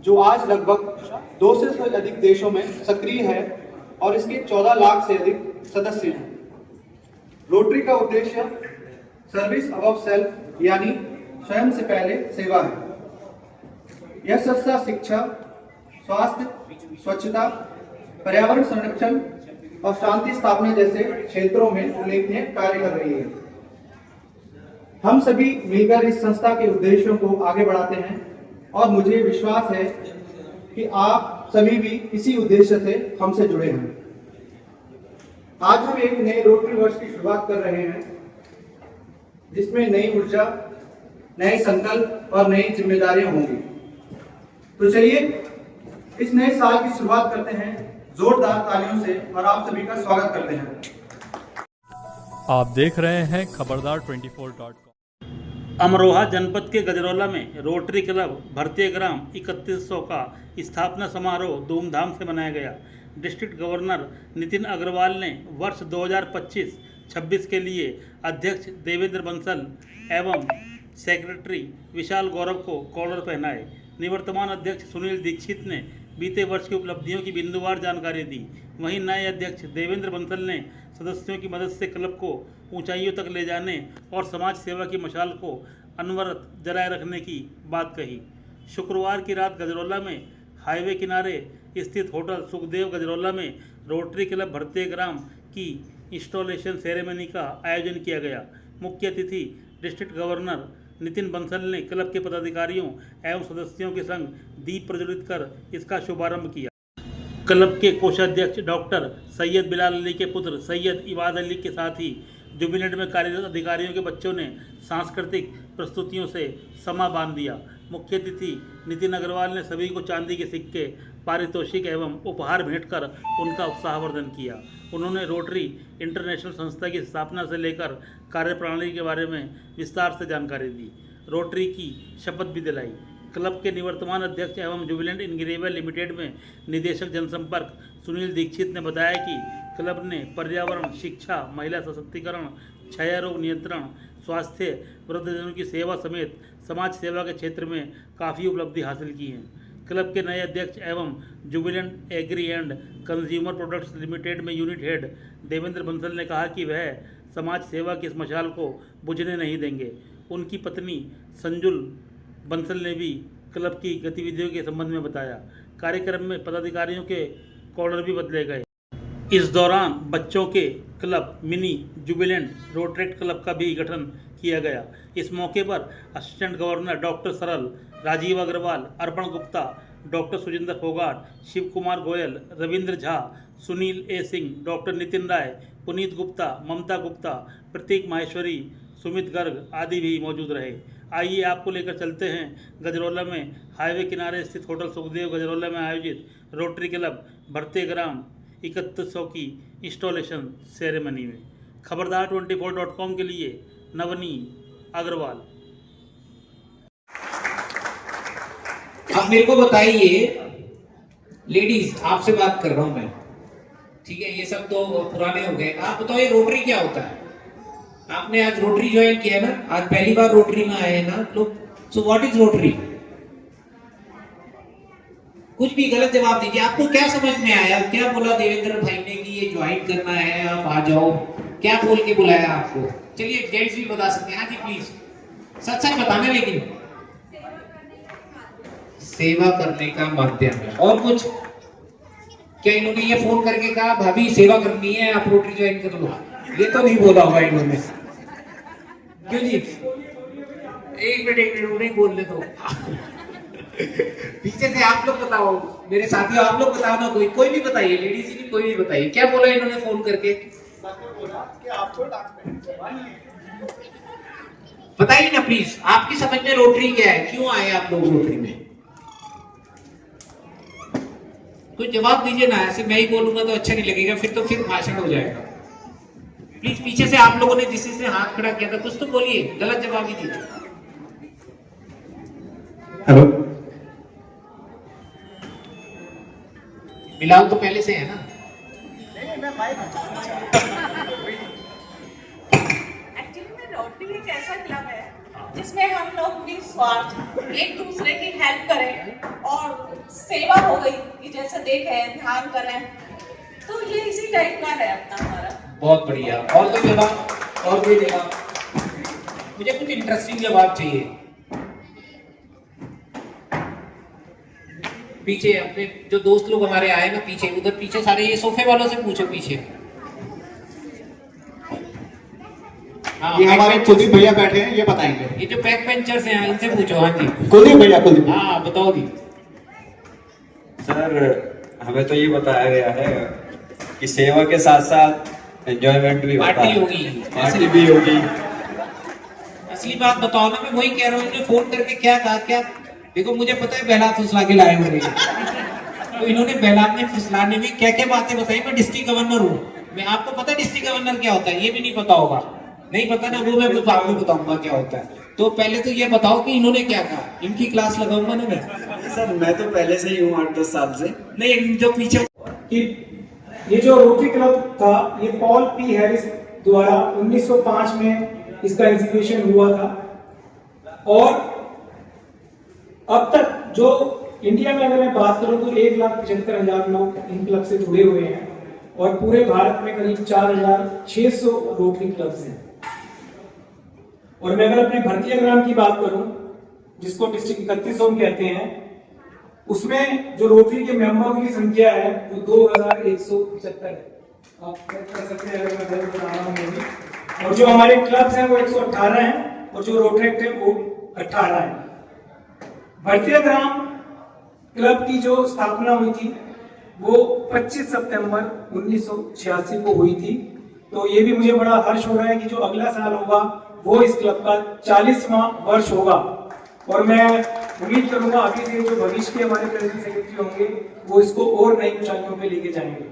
जो आज लगभग 200 से अधिक देशों में सक्रिय है और इसके 14 लाख से अधिक सदस्य हैं। रोटरी का उद्देश्य सर्विस अबव सेल्फ यानी स्वयं से पहले सेवा है। यह संस्था शिक्षा, स्वास्थ्य, स्वच्छता, पर्यावरण संरक्षण और शांति स्थापना जैसे क्षेत्रों में उल्लेखनीय कार्य कर रही है। हम सभी मिलकर इस संस्था के उद्देश्यों को आगे बढ़ाते हैं और मुझे विश्वास है कि आप सभी भी इसी उद्देश्य से हमसे जुड़े हैं। आज हम एक नए रोटरी वर्ष की शुरुआत कर रहे हैं जिसमें नई ऊर्जा, नए संकल्प और नई जिम्मेदारियां होंगी। तो चलिए इस नए साल की शुरुआत करते हैं जोरदार तालियों से और आप सभी का स्वागत करते हैं। आप देख रहे हैं खबरदार 24.com। अमरोहा जनपद के गजरौला में रोटरी क्लब भरतीय ग्राम 3100 का स्थापना समारोह धूमधाम से मनाया गया। डिस्ट्रिक्ट गवर्नर नितिन अग्रवाल ने वर्ष 2025-26 के लिए अध्यक्ष देवेंद्र बंसल एवं सेक्रेटरी विशाल गौरव को कॉलर पहनाए। निवर्तमान अध्यक्ष सुनील दीक्षित ने बीते वर्ष की उपलब्धियों की बिंदुवार जानकारी दी। वहीं नए अध्यक्ष देवेंद्र बंसल ने सदस्यों की मदद से क्लब को ऊंचाइयों तक ले जाने और समाज सेवा की मशाल को अनवरत जलाए रखने की बात कही। शुक्रवार की रात गजरौला में हाईवे किनारे स्थित होटल सुखदेव गजरौला में रोटरी क्लब भरतीय ग्राम की इंस्टॉलेशन सेरेमनी का आयोजन किया गया। मुख्य अतिथि डिस्ट्रिक्ट गवर्नर नितिन बंसल ने क्लब के पदाधिकारियों एवं सदस्यों के संग दीप प्रज्वलित कर इसका शुभारंभ किया। क्लब के कोषाध्यक्ष डॉक्टर सैयद बिलाल अली के पुत्र सैयद इबाद अली के साथ ही जुबिलेंट में कार्यरत अधिकारियों के बच्चों ने सांस्कृतिक प्रस्तुतियों से समा बांध दिया। मुख्य अतिथि नितिन अग्रवाल ने सभी को चांदी के सिक्के, पारितोषिक एवं उपहार भेंट कर उनका उत्साहवर्धन किया। उन्होंने रोटरी इंटरनेशनल संस्था की स्थापना से लेकर कार्यप्रणाली के बारे में विस्तार से जानकारी दी। रोटरी की शपथ भी दिलाई। क्लब के निवर्तमान अध्यक्ष एवं जुबिलेंट इनग्रेवियर लिमिटेड में निदेशक जनसंपर्क सुनील दीक्षित ने बताया कि क्लब ने पर्यावरण, शिक्षा, महिला सशक्तिकरण, क्षय रोग नियंत्रण, स्वास्थ्य, वृद्धजनों की सेवा समेत समाज सेवा के क्षेत्र में काफ़ी उपलब्धि हासिल की हैं। क्लब के नए अध्यक्ष एवं Jubilant Agri and Consumer Products Limited में यूनिट हेड देवेंद्र बंसल ने कहा कि वह समाज सेवा की इस मशाल को बुझने नहीं देंगे। उनकी पत्नी संजुल बंसल ने भी क्लब की गतिविधियों के संबंध में बताया। कार्यक्रम में पदाधिकारियों के कॉलर भी बदले गए। इस दौरान बच्चों के club mini Jubilant Rotaract club का भी गठन किया गया। इस मौके पर असिस्टेंट गवर्नर डॉक्टर सरल, राजीव अग्रवाल, अर्पण गुप्ता, डॉक्टर सुजिंदर फोगाट, शिव कुमार गोयल, रविंद्र झा, सुनील ए सिंह, डॉक्टर नितिन राय, पुनीत गुप्ता, ममता गुप्ता, प्रतीक माहेश्वरी, सुमित गर्ग आदि भी मौजूद रहे। आइए आपको लेकर चलते हैं गजरौला में हाईवे किनारे स्थित होटल सुखदेव गजरौला में आयोजित रोटरी क्लब भरतीय ग्राम 3100 की इंस्टॉलेशन सेरेमनी में। खबरदार 24.com के लिए नवनी अग्रवाल। अब मेरे को बताइए लेडीज, आपसे बात कर रहा हूं मैं, ठीक है? ये सब तो पुराने हो गए। आप बताओ ये रोटरी क्या होता है? आपने आज रोटरी ज्वाइन किया ना, आज पहली बार रोटरी में आए हैं ना लोग। So what is rotary? कुछ भी गलत जवाब दीजिए। आपको क्या समझ में आया, क्या बोला देवेंद्र भाई ने कि ये ज्वाइन करना है, आप आ जाओ, क्या बोल के बुलाया आपको? चलिए जेंट्स भी बता सकते हैं। हाँ जी प्लीज, सच सच बताना, लेकिन सेवा करने का माध्यम। और कुछ? क्या इन्होंने ये फोन करके कहा भाभी सेवा करनी है, आप रोटरी ज्वाइन कर लो? ये तो नहीं बोला होगा इन्होंने, क्यों जी? एक मिनट उन्हें बोल ले दो। पीछे से आप लोग बताओ, मेरे साथियों आप लोग बताओ ना, कोई भी बताइए, लेडीज की कोई भी बताइए, क्या बोला इन्होंने फोन करके? बताइए ना प्लीज, आपकी समझ में रोटरी क्या है, क्यों आए आप लोग रोटरी में? कुछ जवाब दीजिए ना, ऐसे मैं ही बोलूंगा तो अच्छा नहीं लगेगा, फिर भाषण हो जाएगा। प्लीज पीछे से आप लोगों ने जिससे हाथ खड़ा किया था कुछ तो बोलिए, गलत जवाब ही दीजिए। हेलो, फिलहाल तो पहले से है ना? एक्चुअली में रोटरी एक ऐसा क्लब है जिसमें हम लोग निस्वार्थ एक दूसरे की हेल्प करें और सेवा हो गई कि जैसे देखें ध्यान करें, तो ये इसी टाइप का है अपना हमारा। बहुत बढ़िया। और कोई जवाब? और कोई जवाब? मुझे कुछ इंटरेस्टिंग जवाब चाहिए। पीछे अपने जो दोस्त लोग हमारे आए ना, पीछे उधर पीछे सारे, ये सोफे वालों से पूछो पीछे। हाँ, ये हमारे कुलदीप भैया बैठे हैं, ये बताएंगे। ये जो बैक बेंचर्स हैं इनसे पूछो। हाँ जी कुलदीप भैया, कुलदीप। हाँ बताओ दी। सर हमें तो ये बताया गया है कि सेवा के साथ साथ एंजॉयमेंट भी होता पार्टी है, होगी, पार्टी भी होगी। असली बात बताओ ना, मैं वही कह रहा हूँ, इन्होंने फोन करके क्या कहा? क्या देखो, मुझे पता है बेलात फुसला के लाए हुए हैं, तो इन्होंने बेलात में फुसलाने में क्या क्या बातें बताई। मैं डिस्ट्रिक्ट गवर्नर हूँ, मैं आपको पता है डिस्ट्रिक्ट गवर्नर क्या होता है? ये भी नहीं पता होगा, नहीं पता ना, वो मैं आपको बताऊंगा क्या होता है। तो पहले तो ये बताओ कि इन्होंने क्या कहा, इनकी क्लास लगाऊंगा ना मैं। सर मैं तो पहले से ही हूँ 8-10 साल से। नहीं, जो पीछे कि ये जो रोटरी क्लब था, ये पॉल पी हैरिस द्वारा 1905 में इसका इंस्टीट्यूशन हुआ था। और अब तक जो इंडिया में अगर मैं बात करूं तो 1,75,000 लोग इन क्लब से जुड़े हुए हैं और पूरे भारत में करीब 4,600 रोटरी क्लब्स हैं। और मैं अगर अपने भर्ती ग्राम की बात करूं, जिसको डिस्ट्रिक्ट 31 जोन कहते हैं, उसमें जो रोटरी के मेंबरों की संख्या है वो 2,175 है। आप कह सकते हैं अगर मैं गलत बता रहा हूं। और जो हमारे क्लब्स हैं वो 118 हैं और जो रोटरेक्ट है वो 18 है। भारतीय ग्राम क्लब की जो स्थापना हुई थी वो 25 सितंबर 1986 को हुई थी। तो ये भी मुझे बड़ा हर्ष हो रहा है कि जो अगला साल होगा वो इस क्लब का 40वां वर्ष होगा। और मैं उम्मीद करूंगा अभी से जो भविष्य के हमारे प्रेसिडेंट सेक्रेटरी होंगे वो इसको और नई ऊंचाइयों पे लेके जाएंगे।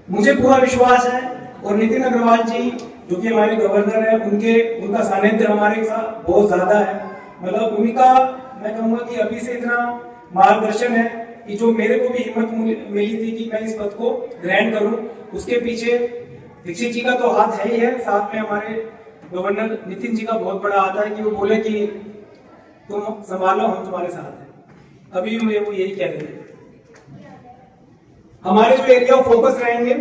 मुझे पूरा विश्वास है और नितिन अग्रवाल जी जो कि हमारे गवर्नर है, उनका सानिध्य हमारे साथ बहुत ज्यादा है। मतलब उनका मैं कहूंगा कि अभी से इतना मार्गदर्शन है कि जो मेरे को भी हिम्मत मिली थी कि मैं इस पद को ग्रहण करूं, उसके पीछे दीक्षित जी का तो हाथ है ही है, साथ में हमारे गवर्नर नितिन जी का बहुत बड़ा हाथ है कि वो बोले कि तुम संभालो, हम तुम्हारे साथ हैं। अभी भी मुझे वो यही कह रहे थे। हमारे जो एरिया ऑफ फोकस रहेंगे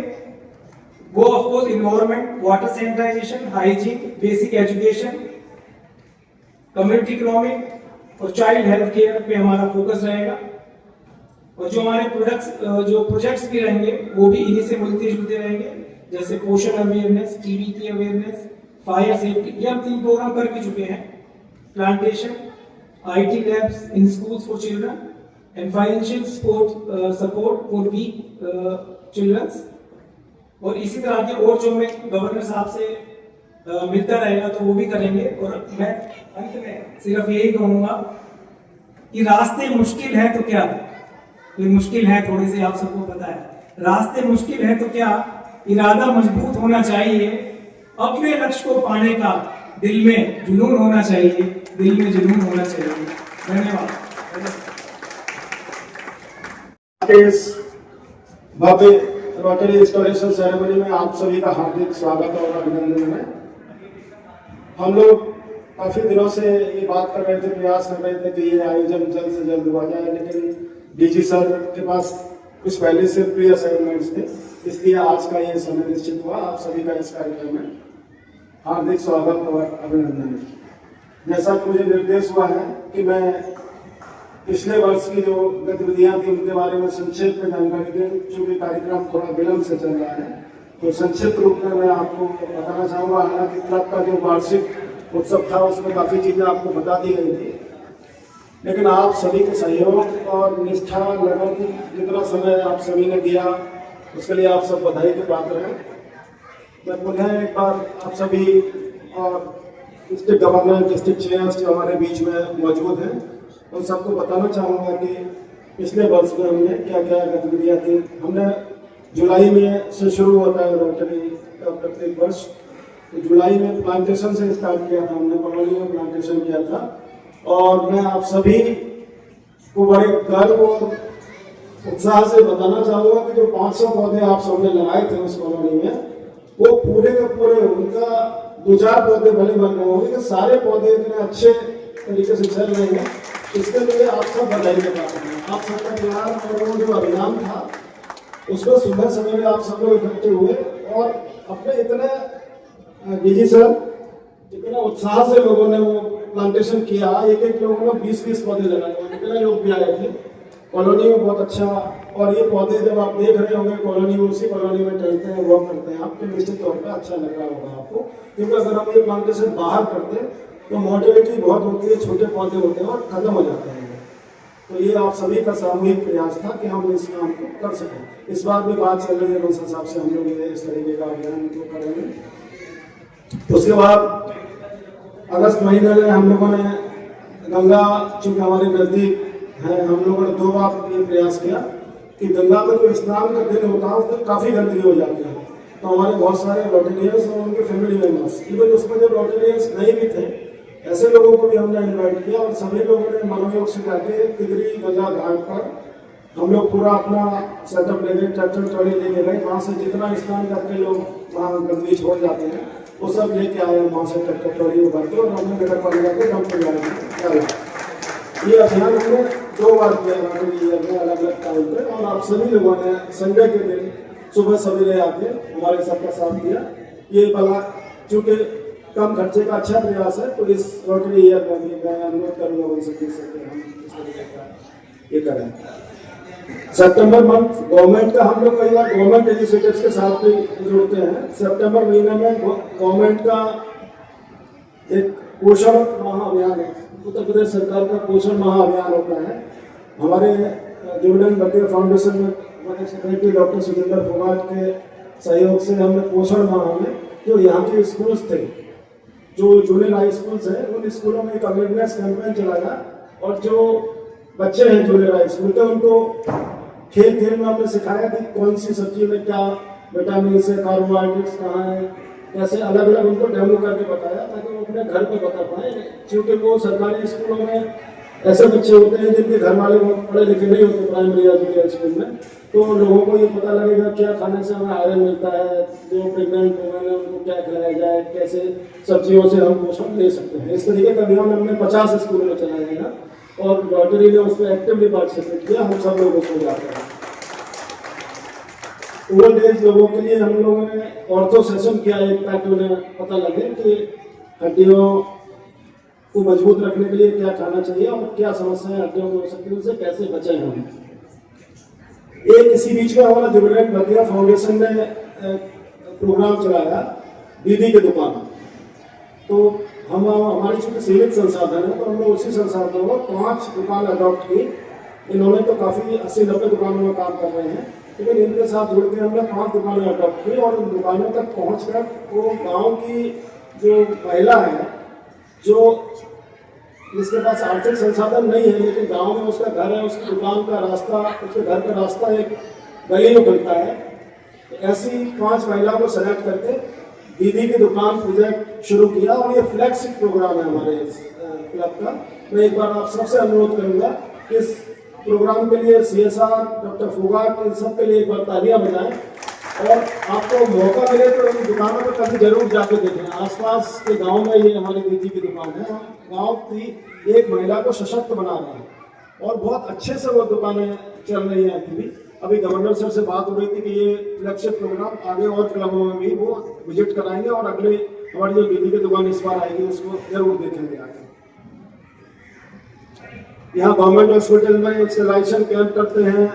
वो of course environment, water sanitization, hygiene, basic education, community economic और चाइल्ड हेल्थ केयर पे हमारा फोकस रहेगा। और जो हमारे प्रोजेक्ट्स भी रहेंगे वो भी इन्हीं से मिलते जुलते रहेंगे, जैसे पोषण अवेयरनेस, टीबी की अवेयरनेस, फायर सेफ्टी, ये हम 3 प्रोग्राम कर भी चुके हैं। Plantation, IT labs in schools for children and financial support for weak childrens. और इसी तरह के और जो मैं गवर्नर साहब से मिलता रहेगा तो वो भी करेंगे। और मैं अंत में सिर्फ यही कहूंगा कि रास्ते मुश्किल है तो क्या, ये मुश्किल है थोड़े से, आप सबको पता है। रास्ते मुश्किल है तो क्या, इरादा मजबूत होना चाहिए, अपने लक्ष्य को पाने का दिल में जुनून होना चाहिए, दिल में जुनून होना चाहिए। धन्यवाद। इस भव्य रोटरी इंस्टॉलेशन सेरेमनी में आप सभी का हार्दिक स्वागत और अभिनंदन है। हम लोग काफी दिनों से ये बात कर रहे थे, प्रयास कर रहे थे कि ये आयोजन जल्द से जल्द हुआ जाए, लेकिन डीजी सर के पास कुछ पहले से प्री असाइनमेंट्स थे, इसलिए आज का ये समय निश्चित हुआ। आप सभी का इस कार्यक्रम में हार्दिक स्वागत और अभिनंदन। जैसा कि मुझे निर्देश हुआ है कि मैं पिछले वर्ष की जो गतिविधियां थी उनके बारे में संक्षेप में जानकारी दें, चूंकि कार्यक्रम थोड़ा विलंब से चल रहा है, तो संक्षिप्त रूप में मैं आपको बताना चाहूँगा। हालांकि क्लब का जो वार्षिक उत्सव था उसमें काफ़ी चीज़ें आपको बता दी गई थी, लेकिन आप सभी के सहयोग और निष्ठा, लगन, जितना समय आप सभी ने दिया उसके लिए आप सब बधाई के पात्र हैं। मैं पुनः एक बार आप सभी और डिस्ट्रिक्ट गवर्नर, डिस्ट्रिक्ट चेयर्स जो हमारे बीच में मौजूद हैं, उन सबको बताना चाहूँगा कि पिछले वर्ष में हमने क्या क्या गतिविधियाँ थी। हमने जुलाई में से शुरू होता है रोटरी का प्रत्येक वर्ष, तो जुलाई में प्लांटेशन से स्टार्ट किया था, हमने कॉलोनी में प्लांटेशन किया था। और मैं आप सभी को बड़े गर्व और उत्साह से बताना चाहूँगा कि जो 500 पौधे आप सबने लगाए थे उस कॉलोनी में, वो पूरे के पूरे, उनका 2-4 पौधे भले बन गए होंगे, लेकिन सारे पौधे इतने अच्छे तरीके से चल रहे हैं, इसके लिए आप सब बधाई के पात्र हैं। आप सबका प्यार और वो जो अभियान था उसमें सुबह सवेरे आप सब लोग इकट्ठे हुए और अपने इतने डीजी सर इतना उत्साह से लोगों ने वो प्लांटेशन किया। एक लोगों ने 20-20 पौधे लगाए, कितने लोग भी आए थे कॉलोनी में, बहुत अच्छा। और ये पौधे जब आप देख रहे होंगे कॉलोनी में, उसी कॉलोनी में टहलते हैं, वॉक करते हैं, आपको निश्चित तौर पर अच्छा लग रहा होगा आपको, क्योंकि अगर हम ये प्लांटेशन बाहर करते तो मोर्टेलिटी बहुत होती है, छोटे पौधे होते हैं और खत्म हो जाते हैं। तो ये आप सभी का सामूहिक प्रयास था कि हम इस काम को कर सकें। इस बार भी बात चल रही है, उस हिसाब से हम लोग ये इस तरीके का अभियान को करेंगे। उसके बाद अगस्त महीने में हम लोगों ने गंगा, चूंकि हमारे नजदीक है, हम लोगों ने 2 बार ये प्रयास किया कि गंगा का जो स्नान का दिन होता है उस दिन काफ़ी गंदगी हो जाती है। तो हमारे बहुत सारे रोटेरियंस और उनके फैमिली मेम्बर्स, इवन उसमें जो रोटेरियंस नहीं भी थे, ऐसे लोगों को भी हमने इन्वाइट किया और सभी लोगों ने मनोयोग से जाके तिगरी गंगा घाट पर हम लोग पूरा अपना सेटअप ले गए, ट्रैक्टर ट्रॉली लेके गए। वहाँ से जितना स्नान करके लोग वहाँ गंदगी छोड़ जाते हैं वो सब लेके आए वहाँ से ट्रैक्टर ट्रॉली में भर के, और हमने नगर पालिका के डंप पे डाला। ये अभियान हमने 2 बार किया में, अलग अलग टाइम पे, और आप सभी लोगों ने संडे के दिन सुबह सवेरे आके हमारे सबका साथ दिया। ये भला चूँकि कम खर्चे का अच्छा प्रयास है, तो इस रोटरी ईयर में भी मैं अनुरोध करूँगा उनसे हम इस तरीके का ये करें। सितंबर मंथ गवर्नमेंट का, हम लोग कई बार गवर्नमेंट इनिशिएटिव्स के साथ भी जुड़ते हैं। सितंबर महीने में गवर्नमेंट का एक पोषण महाअभियान है, उत्तर प्रदेश सरकार का पोषण महाअभियान होता है। हमारे डिविडेंड बटिया फाउंडेशन में हमारे सेक्रेटरी डॉक्टर सुरेंद्र फोगाट के सहयोग से हमने पोषण माह में जो यहाँ के स्कूल्स थे, जो जूनियर हाई स्कूल्स हैं, उन स्कूलों में एक अवेयरनेस कैंपेन चलाया, और जो बच्चे हैं जूनियर हाई स्कूल के, उनको खेल खेल में हमने सिखाया कि कौन सी सब्जी में क्या विटामिन है, कार्बोहाइड्रेट्स कहाँ है, कैसे अलग अलग उनको डेमो करके बताया ताकि वो अपने घर पर बता पाए। क्योंकि वो सरकारी स्कूलों में ऐसे बच्चे होते हैं जिनके घर वाले बहुत पढ़े लिखे नहीं होते, प्राइमरी या जूनियर स्कूल में, तो लोगों को ये पता लगेगा क्या खाने से हमें आयरन मिलता है, जो प्रेगनेंट वुमेन है उनको क्या खिलाया जाए, कैसे सब्जियों से हम पोषण ले सकते हैं। इस तरीके का अभियान हमने 50 स्कूलों में चलाया गया और रोटरी ने उसमें एक्टिवली पार्टिसिपेट किया। हम सब लोगों को जाते हैं। ओल्ड एज लोगों के लिए हम लोगों ने ऑर्थो सेशन किया एक, ताकि उन्हें पता लगे कि हड्डियों को मजबूत रखने के लिए क्या खाना चाहिए और क्या समस्याएं हड्डियों में हो सकती है, उनसे कैसे बचें हम। एक इसी बीच में हमारा डिविडेंड बटिया फाउंडेशन ने प्रोग्राम चलाया दीदी की दुकान। तो हम हमारी चूंकि सीमित संसाधन है, तो हमने उसी संसाधनों में 5 दुकान अडॉप्ट की। इन्होंने तो काफ़ी 80-90 दुकानों में काम कर रहे हैं, लेकिन इनके साथ जुड़ के हमने 5 दुकानें अडॉप्ट की और उन दुकानों तक पहुँचकर वो गाँव की जो महिला है, जो जिसके पास आर्थिक संसाधन नहीं है लेकिन गांव में उसका घर है, उसकी दुकान का रास्ता, उसके घर का रास्ता एक गली में खुलता है, तो ऐसी 5 महिलाओं को सेलेक्ट करके दीदी की दुकान प्रोजेक्ट शुरू किया। और ये फ्लैगशिप प्रोग्राम है हमारे क्लब का। मैं एक बार आप सबसे अनुरोध करूंगा कि इस प्रोग्राम के लिए CSR, डॉक्टर फोगाट, इन सब के लिए एक बार तालियां बजाएं। और आपको मौका मिले तो इन दुकानों पर कभी जरूर जाके देखें। आसपास के गांव में ये हमारी दीदी की दुकान है। हम गांव की एक महिला को सशक्त बना रहे हैं और बहुत अच्छे से वो दुकानें चल रही हैं अभी भी। अभी गवर्नर सर से बात हो रही थी कि ये फ्लैगशिप प्रोग्राम आगे और क्लबों में भी वो विजिट कराएंगे और अगले हमारी जो दीदी की दुकान इस बार आएगी उसको जरूर देखेंगे आगे। यहाँ गवर्नमेंट हॉस्पिटल में स्टेलाइजेशन कैंप करते हैं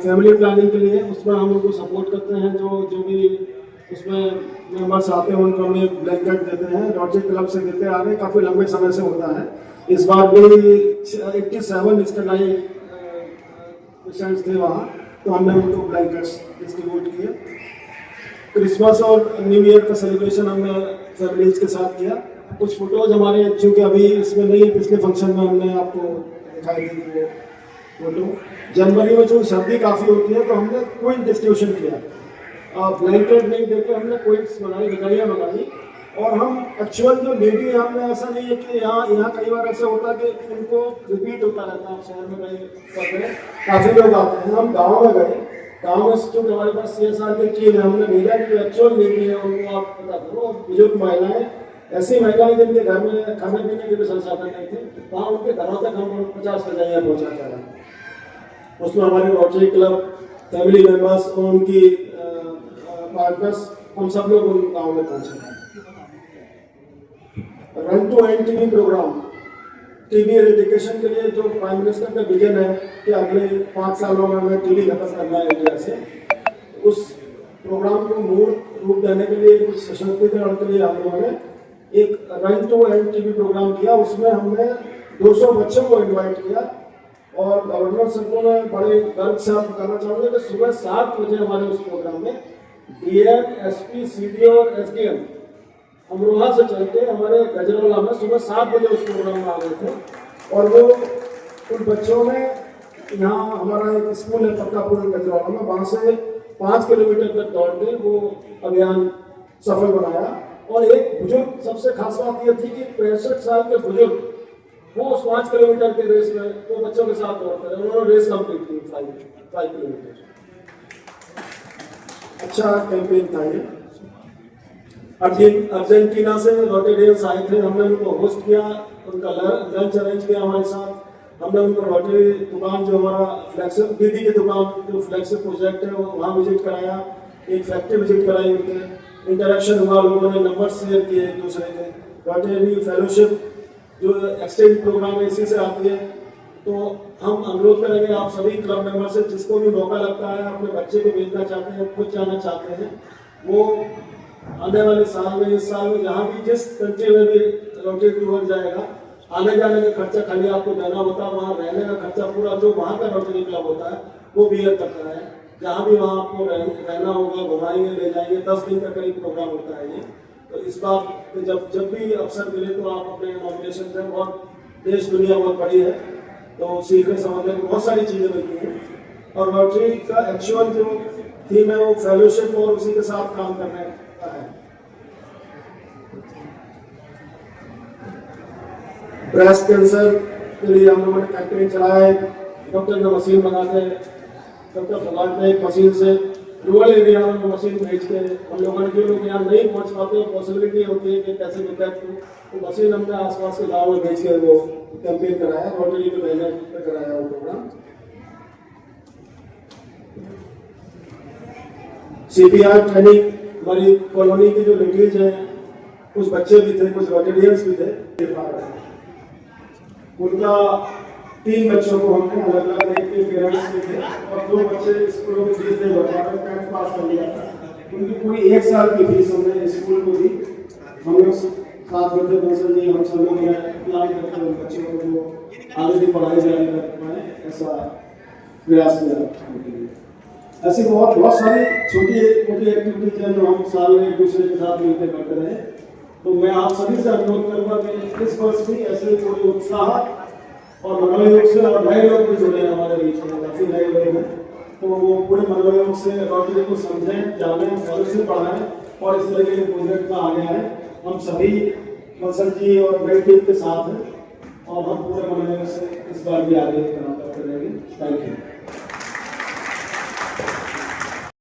फैमिली प्लानिंग के लिए, उसमें हम उनको सपोर्ट करते हैं। जो भी उसमें मेंबर्स आते हैं उनको हमें ब्लैंकेट देते हैं, रोटरी क्लब से देते आ रहे हैं, काफ़ी लंबे समय से होता है। इस बार भी 87 स्टेलाइज पेशेंट्स थे वहाँ, तो हमने उनको ब्लैंकेट्स डिस्ट्रीब्यूट किए। क्रिसमस और न्यू ईयर का सेलिब्रेशन हमने फैमिलीज के साथ किया। कुछ फोटोज हमारे चूँकि अभी इसमें नहीं है, पिछले फंक्शन में हमने आपको दिखाई दी वो फोटो। जनवरी में जो सर्दी काफ़ी होती है तो हमने क्विंट डिस्ट्रीब्यूशन किया, ब्लैंकेट नहीं देके हमने क्विंट्स बनाई, मिठाइयाँ बनाई। और हम एक्चुअल जो लेडी है, हमने ऐसा नहीं है कि यहाँ कई बार ऐसा होता है कि उनको रिपीट होता रहता है। आप शहर में कहीं करते हैं, काफ़ी लोग आते हैं, हम गाँव में गए, गाँव में जो हमारे पास CSR की टीम है, हमने भेजा कि एक्चुअल लेडी है उनको आप पता करो। बुजुर्ग महिलाएँ, ऐसी महिलाएं जिनके घर में खाने पीने के भी संसाधन नहीं थे, वहाँ उनके घरों तक हम 50 रजाइयाँ पहुँचाते हैं। उसमें हमारे रोटरी क्लब, फैमिली मेंबर्स और उनकी पार्टनर्स, हम सब लोग उन गाँव में पहुँचे हैं। Run to end TB program, TB eradication के लिए जो प्राइम मिनिस्टर का विजन है कि अगले 5 सालों में हमें टीबी खत्म करना है इंडिया से, उस प्रोग्राम को मूर्त रूप देने के लिए, कुछ सशक्तिकरण के लिए हम लोगों ने एक run to end TB program किया। उसमें हमने 200 बच्चों को इन्वाइट किया और गवर्नर सर को मैं बड़े गर्व से आप बताना चाहूँगा कि सुबह 7 बजे हमारे उस प्रोग्राम में DM, SP, CD और SDM अमरोहा से चल के हमारे गजरौला में सुबह 7 बजे उस प्रोग्राम में आ गए थे। और वो उन बच्चों ने, यहाँ हमारा एक स्कूल है पक्कापुर गजरौला में, वहाँ से 5 किलोमीटर तक दौड़ के वो अभियान सफल बनाया। और एक बुजुर्ग, सबसे खास बात यह थी कि 65 साल के बुजुर्ग वो उस 5 किलोमीटर के रेस में वो बच्चों के साथ दौड़ते हैं, उन्होंने रेस कंप्लीट की 5 किलोमीटर। अच्छा कैंपेन था ये। अर्जेंटीना से रोटेरियंस आए थे, हमने उनको होस्ट किया, उनका लंच अरेंज किया हमारे साथ। हमने उनको रोटरी दुकान, जो हमारा फ्लैगशिप दीदी की दुकान जो फ्लैगशिप प्रोजेक्ट है, वो वहाँ विजिट कराया, एक फैक्ट्री विजिट कराई, उनके इंटरेक्शन हुआ, लोगों ने नंबर शेयर किए एक दूसरे के। रोटरी फेलोशिप जो एक्सचेंज प्रोग्राम है, इसी से आती है। तो हम अनुरोध करेंगे आप सभी क्लब मेंबर से, जिसको भी मौका लगता है, अपने बच्चे को भेजना चाहते हैं, खुद जाना चाहते हैं, वो आने वाले साल में, इस साल में जहाँ भी जिस कंट्री में भी रोटरी टूर जाएगा, आने जाने का खर्चा खाली आपको देना होता है, वहाँ रहने का खर्चा पूरा जो वहाँ का रोटरी क्लब होता है वो बियर करता है। जहाँ भी वहाँ आपको रहना होगा, घुमाएंगे, ले जाएंगे। 10 दिन का करीब प्रोग्राम होता है ये। तो इस बार जब भी अवसर मिले तो आप अपने नॉमिनेशन दें। बहुत देश दुनिया बहुत बड़ी है, तो सीखने समझने को बहुत सारी चीज़ें मिलती हैं। और रोटरी का एक्चुअल जो थीम है वो फेलोशिप और उसी के साथ काम करने का है। ब्रेस्ट कैंसर के लिए हम लोगों ने कैंपेन चलाया है। डॉक्टर ने मशीन बना के, डॉक्टर फलाट ने एक मशीन से रूरल एरिया में मशीन भेज के, हम लोगों ने, जो लोग यहाँ नहीं पहुँच पाते, पॉसिबिलिटी होती है कि कैसे डिटेक्ट हो, तो मशीन हमने आसपास के गाँव में भेज के वो कैंपेन कराया, रोटरी के बैनर पे कराया वो प्रोग्राम। CPR ट्रेनिंग, हमारी कॉलोनी की जो लेडीज हैं, कुछ बच्चे भी थे, कुछ रोटेरियंस भी थे, उनका 3 बच्चों को हमने अलग अलग एक के पेरेंट्स भी थे और 2 बच्चे स्कूलों में फीस नहीं भर पा रहे, 10th पास कर लिया था, उनकी पूरी 1 साल की फीस हमने स्कूल को दी। हम लोग साथ में थे, बंसल जी, हम सब लोग प्लान करके उन बच्चों को आगे भी पढ़ाई जारी कर पाए, ऐसा प्रयास किया। ऐसी बहुत सारी छोटी मोटी एक्टिविटीज हैं जो हम साल में एक दूसरे के साथ मिलकर करते रहे। तो मैं आप सभी से अनुरोध करूँगा कि इस वर्ष भी ऐसे कोई उत्साह और मनोयोग से, और नए लोग भी जुड़े हैं हमारे बीच में, काफ़ी नए लोग हैं, तो वो पूरे मनोयोग से रोटरी को समझें, जानें, और से पढ़ाएं और इस तरह के प्रोजेक्ट में आगे आए। हम सभी बंसल जी और मेरी टीम के साथ हैं और हम पूरे मनोयोग से इस बार भी आगे काम करते रहेंगे। Thank you.